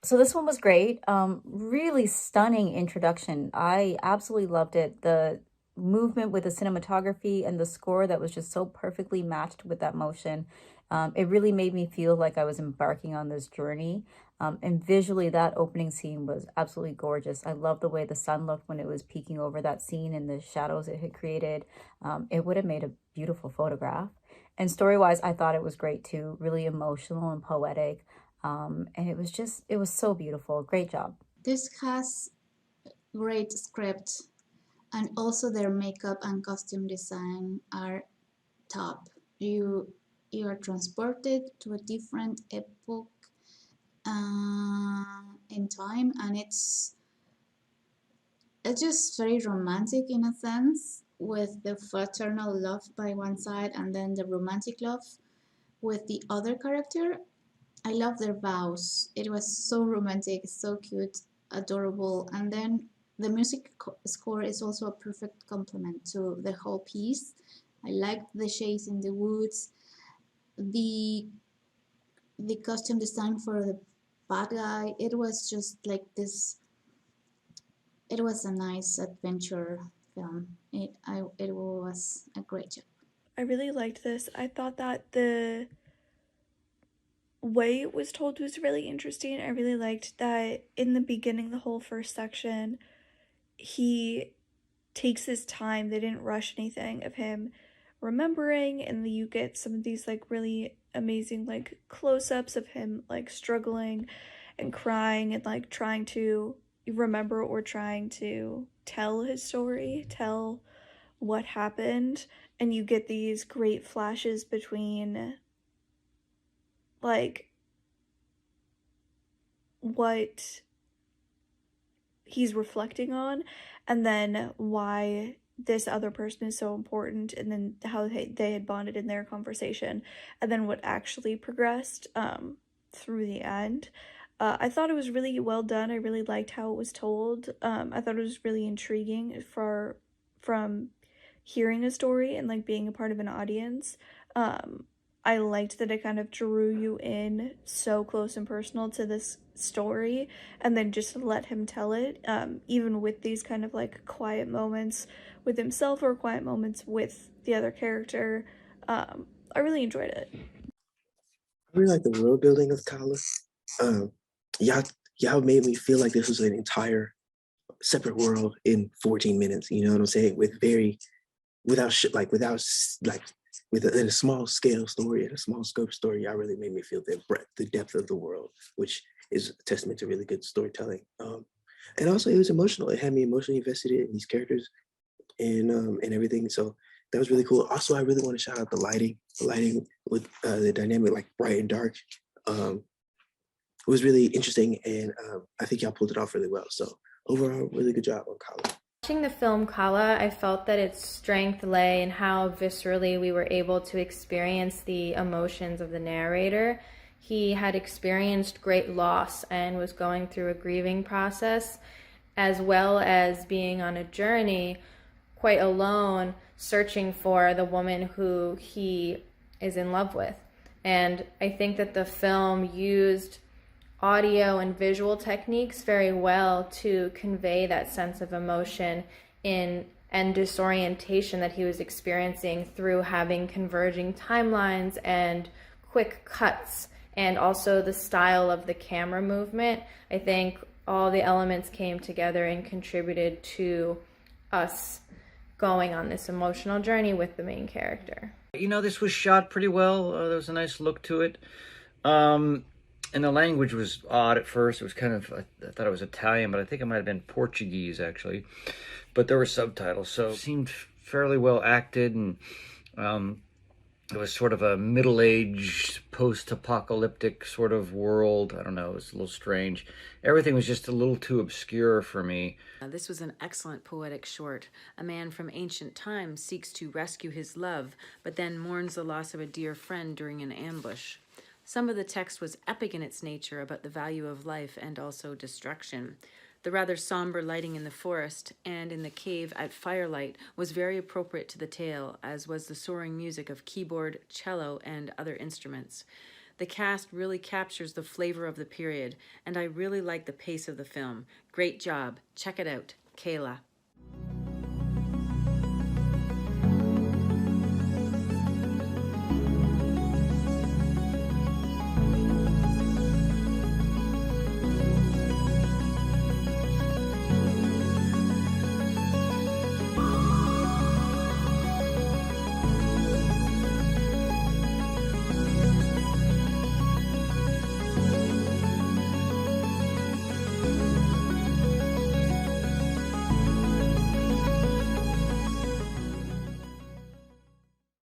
So this one was great. Really stunning introduction. I absolutely loved it. The movement with the cinematography and the score that was just so perfectly matched with that motion. It really made me feel like I was embarking on this journey. And visually, that opening scene was absolutely gorgeous. I love the way the sun looked when it was peeking over that scene and the shadows it had created. It would have made a beautiful photograph. And story-wise, I thought it was great too. Really emotional and poetic. And it was so beautiful. Great job. This has great script, and also their makeup and costume design are top. You are transported to a different epoch in time, and it's just very romantic in a sense, with the fraternal love by one side and then the romantic love with the other character. I love their vows. It was so romantic, so cute, adorable, and then the music score is also a perfect complement to the whole piece. I liked the chase in the woods, the the costume design for the bad guy. It was just like this. It was a nice adventure film. It was a great job. I really liked this. I thought that the way it was told was really interesting. I really liked that in the beginning, the whole first section, he takes his time. They didn't rush anything of him remembering, and you get some of these like really amazing like close-ups of him like struggling and crying and like trying to remember or trying to tell his story, tell what happened, and you get these great flashes between like what he's reflecting on and then why this other person is so important, and then how they had bonded in their conversation, and then what actually progressed through the end. I thought it was really well done. I really liked how it was told. I thought it was really intriguing for from hearing a story and like being a part of an audience. I liked that it kind of drew you in so close and personal to this story, and then just let him tell it, even with these kind of like quiet moments with himself or quiet moments with the other character. I really enjoyed it. I really like the world building of Kala. Um, y'all, y'all made me feel like this was an entire separate world in 14 minutes. You know what I'm saying? With very without like without like in a small scale story and a small scope story. Y'all really made me feel the breadth, the depth of the world, which is a testament to really good storytelling. And also, it was emotional. It had me emotionally invested in these characters and everything. So that was really cool. Also, I really want to shout out the lighting with the dynamic, like bright and dark. Um, it was really interesting, and I think y'all pulled it off really well. So overall, really good job on Colin. Watching the film Kala, I felt that its strength lay in how viscerally we were able to experience the emotions of the narrator. He had experienced great loss and was going through a grieving process, as well as being on a journey quite alone, searching for the woman who he is in love with. And I think that the film used audio and visual techniques very well to convey that sense of emotion in and disorientation that he was experiencing through having converging timelines and quick cuts, and also the style of the camera movement. I think all the elements came together and contributed to us going on this emotional journey with the main character. You know, this was shot pretty well. There was a nice look to it. Um, and the language was odd at first. It was kind of, I thought it was Italian, but I think it might have been Portuguese, actually. But there were subtitles, so it seemed fairly well acted, and it was sort of a middle-aged, post-apocalyptic sort of world. I don't know, it was a little strange. Everything was just a little too obscure for me. This was an excellent poetic short. A man from ancient times seeks to rescue his love, but then mourns the loss of a dear friend during an ambush. Some of the text was epic in its nature about the value of life and also destruction. The rather somber lighting in the forest and in the cave at firelight was very appropriate to the tale, as was the soaring music of keyboard, cello, and other instruments. The cast really captures the flavor of the period, and I really like the pace of the film. Great job. Check it out. Kayla.